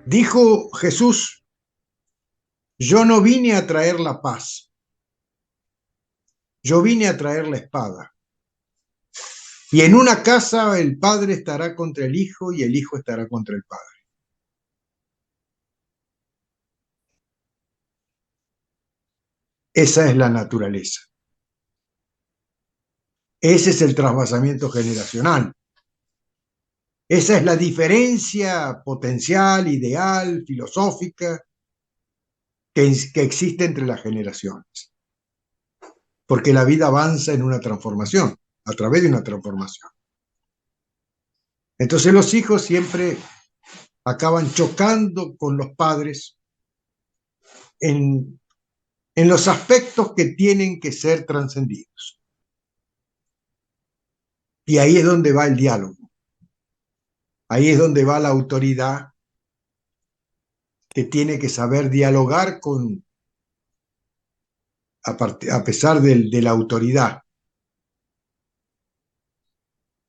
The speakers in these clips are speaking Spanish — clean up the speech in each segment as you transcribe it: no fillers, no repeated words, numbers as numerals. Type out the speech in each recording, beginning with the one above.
Dijo Jesús: yo no vine a traer la paz, yo vine a traer la espada. Y en una casa el padre estará contra el hijo y el hijo estará contra el padre. Esa es la naturaleza. Ese es el trasvasamiento generacional. Esa es la diferencia potencial, ideal, filosófica que existe entre las generaciones. Porque la vida avanza en una transformación, a través de una transformación. Entonces los hijos siempre acaban chocando con los padres en los aspectos que tienen que ser trascendidos. Y ahí es donde va el diálogo. Ahí es donde va la autoridad que tiene que saber dialogar a pesar de la autoridad.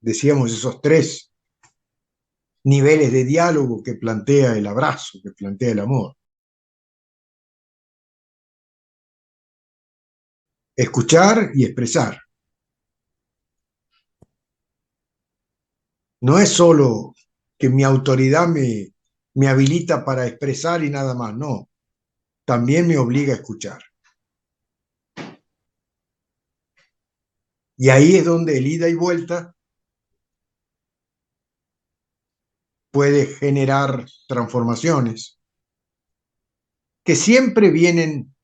Decíamos esos tres niveles de diálogo que plantea el abrazo, que plantea el amor. Escuchar y expresar. No es solo que mi autoridad me habilita para expresar y nada más, no. También me obliga a escuchar. Y ahí es donde el ida y vuelta puede generar transformaciones que siempre vienen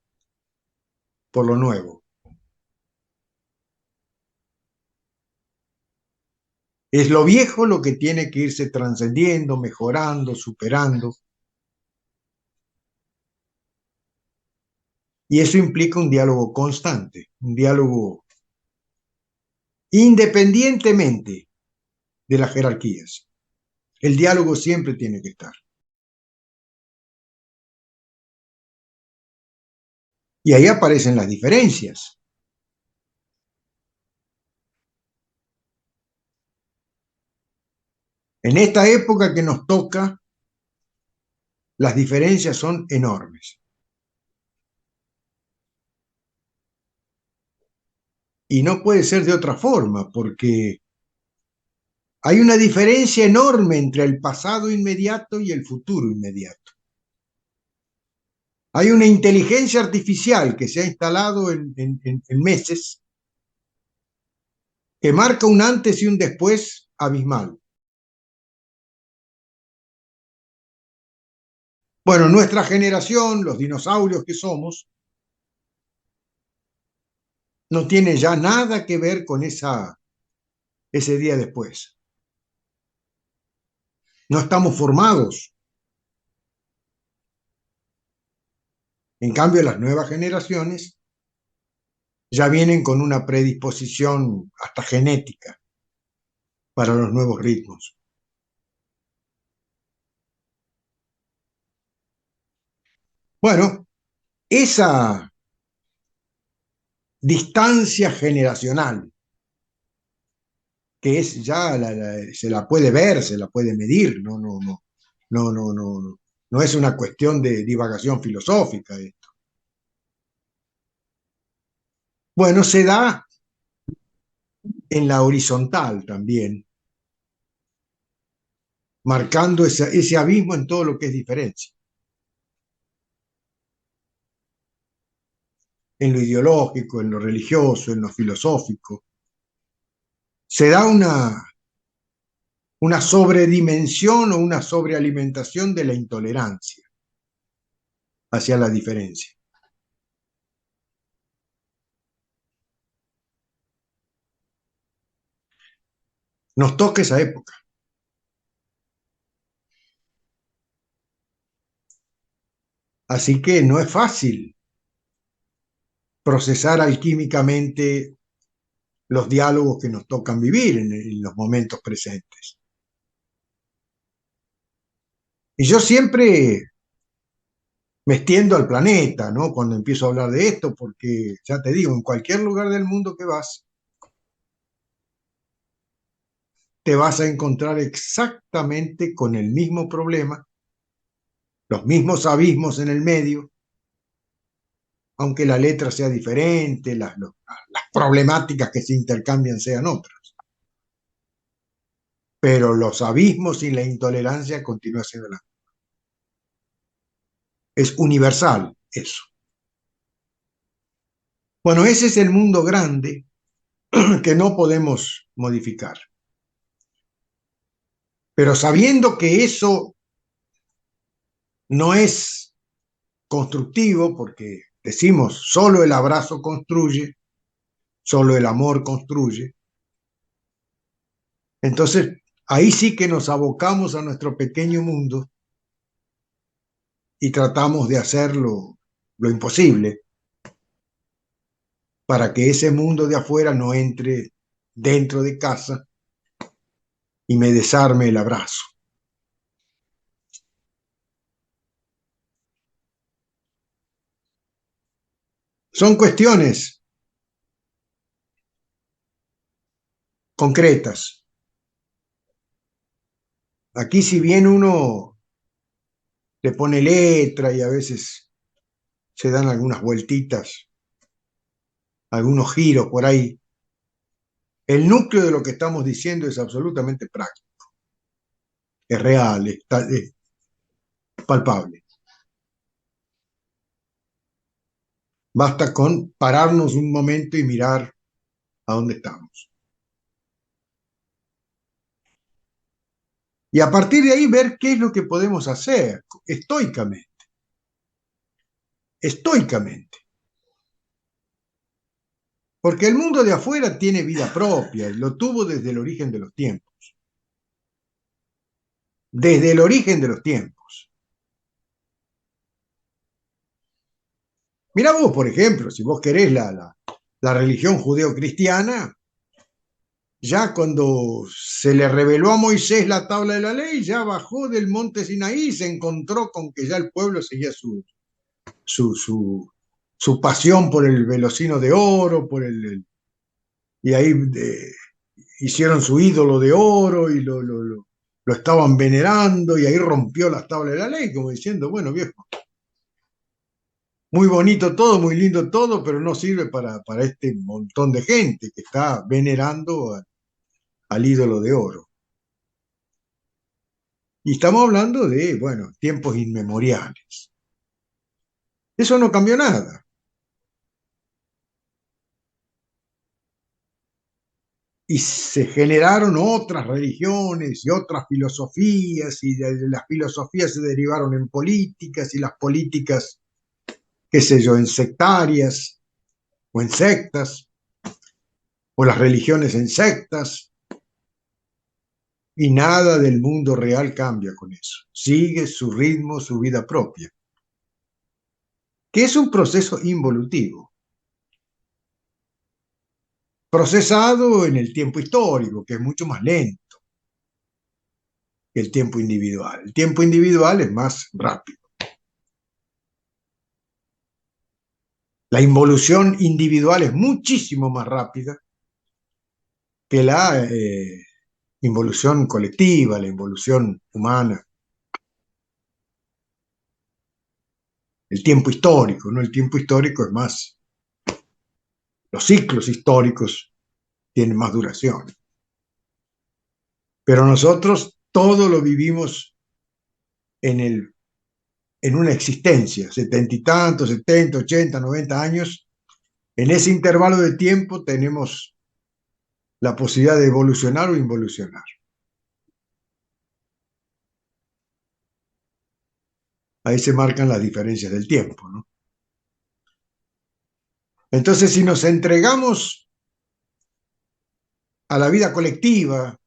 por lo nuevo. Es lo viejo lo que tiene que irse trascendiendo, mejorando, superando. Y eso implica un diálogo constante, un diálogo independientemente de las jerarquías. El diálogo siempre tiene que estar. Y ahí aparecen las diferencias. En esta época que nos toca, las diferencias son enormes. Y no puede ser de otra forma, porque hay una diferencia enorme entre el pasado inmediato y el futuro inmediato. Hay una inteligencia artificial que se ha instalado en meses, que marca un antes y un después abismal. Bueno, nuestra generación, los dinosaurios que somos, no tiene ya nada que ver con ese día después. No estamos formados. En cambio, las nuevas generaciones ya vienen con una predisposición hasta genética para los nuevos ritmos. Bueno, esa distancia generacional, que es ya se la puede ver, se la puede medir, no es una cuestión de divagación filosófica esto. Bueno, se da en la horizontal también, marcando ese abismo en todo lo que es diferencia. En lo ideológico, en lo religioso, en lo filosófico. Se da una sobredimensión o una sobrealimentación de la intolerancia hacia la diferencia. Nos toca esa época. Así que no es fácil procesar alquímicamente los diálogos que nos tocan vivir en los momentos presentes. Y yo siempre me extiendo al planeta, ¿no? Cuando empiezo a hablar de esto, porque ya te digo, en cualquier lugar del mundo que vas, te vas a encontrar exactamente con el mismo problema, los mismos abismos en el medio, aunque la letra sea diferente, las problemáticas que se intercambian sean otras. Pero los abismos y la intolerancia continúan siendo la. Es universal eso. Bueno, ese es el mundo grande que no podemos modificar. Pero sabiendo que eso no es constructivo, porque decimos, solo el abrazo construye, solo el amor construye, entonces ahí sí que nos abocamos a nuestro pequeño mundo y tratamos de hacer lo imposible para que ese mundo de afuera no entre dentro de casa y me desarme el abrazo. Son cuestiones concretas. Aquí si bien uno le pone letra y a veces se dan algunas vueltitas, algunos giros por ahí, el núcleo de lo que estamos diciendo es absolutamente práctico, es real, es palpable. Basta con pararnos un momento y mirar a dónde estamos. Y a partir de ahí ver qué es lo que podemos hacer estoicamente, estoicamente. Porque el mundo de afuera tiene vida propia, lo tuvo desde el origen de los tiempos. Desde el origen de los tiempos. Mirá vos, por ejemplo, si vos querés la religión judeo-cristiana, ya cuando se le reveló a Moisés la tabla de la ley, ya bajó del monte Sinaí y se encontró con que ya el pueblo seguía su, su, su pasión por el velocino de oro, y ahí hicieron su ídolo de oro y lo estaban venerando y ahí rompió las tablas de la ley, como diciendo, bueno, viejo, muy bonito todo, muy lindo todo, pero no sirve para este montón de gente que está venerando al ídolo de oro. Y estamos hablando de, bueno, tiempos inmemoriales. Eso no cambió nada. Y se generaron otras religiones y otras filosofías, y de las filosofías se derivaron en políticas, y las políticas, qué sé yo, en sectarias o en sectas, o las religiones en sectas, y nada del mundo real cambia con eso. Sigue su ritmo, su vida propia, que es un proceso involutivo, procesado en el tiempo histórico, que es mucho más lento que el tiempo individual. El tiempo individual es más rápido. La involución individual es muchísimo más rápida que la involución colectiva, la involución humana. El tiempo histórico, ¿no? El tiempo histórico es más, los ciclos históricos tienen más duración. Pero nosotros todo lo vivimos en una existencia, 70 y tantos, 70, 80, 90 años. En ese intervalo de tiempo tenemos la posibilidad de evolucionar o involucionar. Ahí se marcan las diferencias del tiempo, ¿no? Entonces, si nos entregamos a la vida colectiva,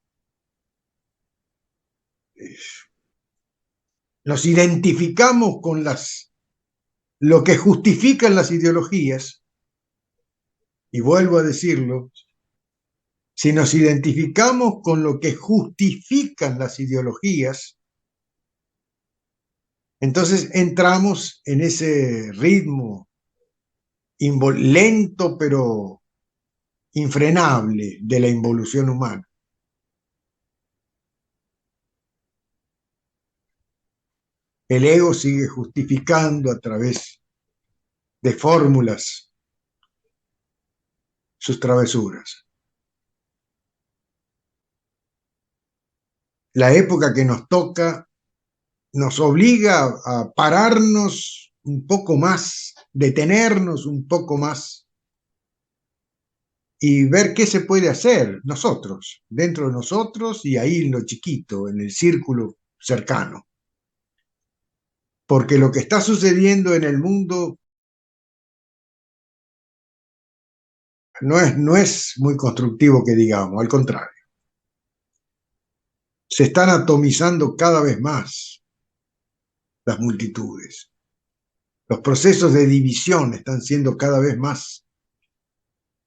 nos identificamos con lo que justifican las ideologías, y vuelvo a decirlo, si nos identificamos con lo que justifican las ideologías, Entonces entramos en ese ritmo lento pero infrenable de la involución humana. El ego sigue justificando a través de fórmulas sus travesuras. La época que nos toca nos obliga a pararnos un poco más, detenernos un poco más y ver qué se puede hacer nosotros, dentro de nosotros y ahí en lo chiquito, en el círculo cercano. Porque lo que está sucediendo en el mundo no es muy constructivo que digamos, al contrario. Se están atomizando cada vez más las multitudes. Los procesos de división están siendo cada vez más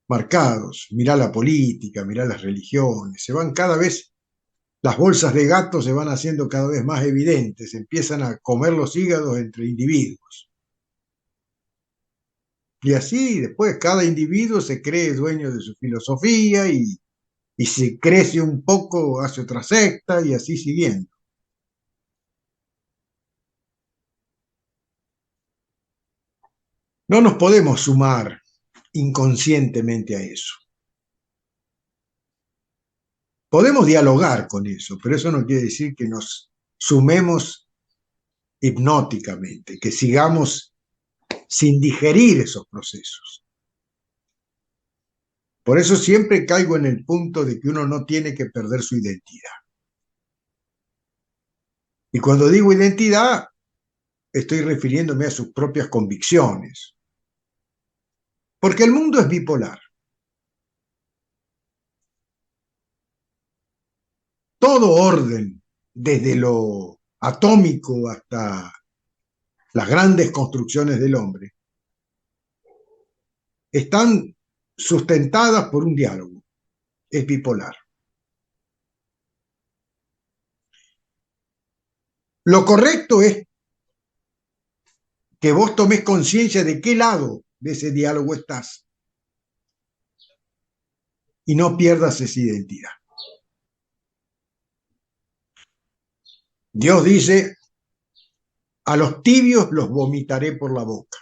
marcados. Mirá la política, mirá las religiones, se van cada vez, las bolsas de gato se van haciendo cada vez más evidentes, empiezan a comer los hígados entre individuos. Y así después cada individuo se cree dueño de su filosofía y si crece un poco hace otra secta y así siguiendo. No nos podemos sumar inconscientemente a eso. Podemos dialogar con eso, pero eso no quiere decir que nos sumemos hipnóticamente, que sigamos sin digerir esos procesos. Por eso siempre caigo en el punto de que uno no tiene que perder su identidad. Y cuando digo identidad, estoy refiriéndome a sus propias convicciones. Porque el mundo es bipolar. Todo orden, desde lo atómico hasta las grandes construcciones del hombre, están sustentadas por un diálogo. Es bipolar. Lo correcto es que vos tomes conciencia de qué lado de ese diálogo estás y no pierdas esa identidad. Dios dice, a los tibios los vomitaré por la boca.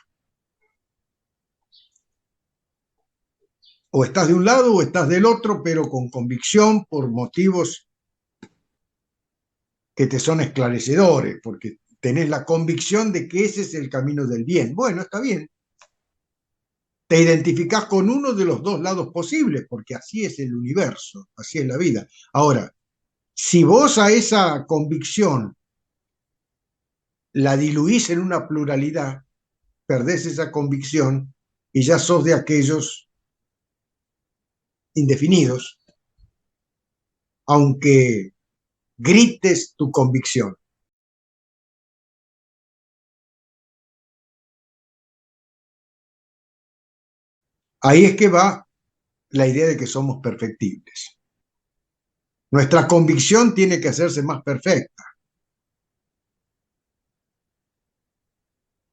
O estás de un lado o estás del otro, pero con convicción por motivos que te son esclarecedores, porque tenés la convicción de que ese es el camino del bien. Bueno, está bien. Te identificás con uno de los dos lados posibles, porque así es el universo, así es la vida. Ahora, si vos a esa convicción la diluís en una pluralidad, perdés esa convicción y ya sos de aquellos indefinidos, aunque grites tu convicción. Ahí es que va la idea de que somos perfectibles. Nuestra convicción tiene que hacerse más perfecta.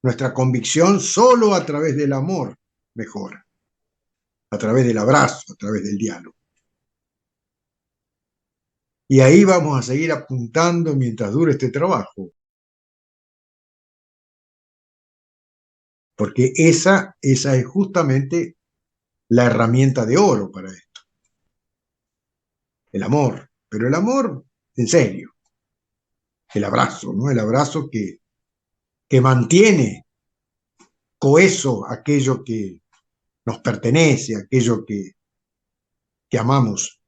Nuestra convicción solo a través del amor mejora, a través del abrazo, a través del diálogo. Y ahí vamos a seguir apuntando mientras dure este trabajo, porque esa es justamente la herramienta de oro para esto, el amor, pero el amor en serio, el abrazo, ¿no? El abrazo que mantiene coheso aquello que nos pertenece, aquello que amamos.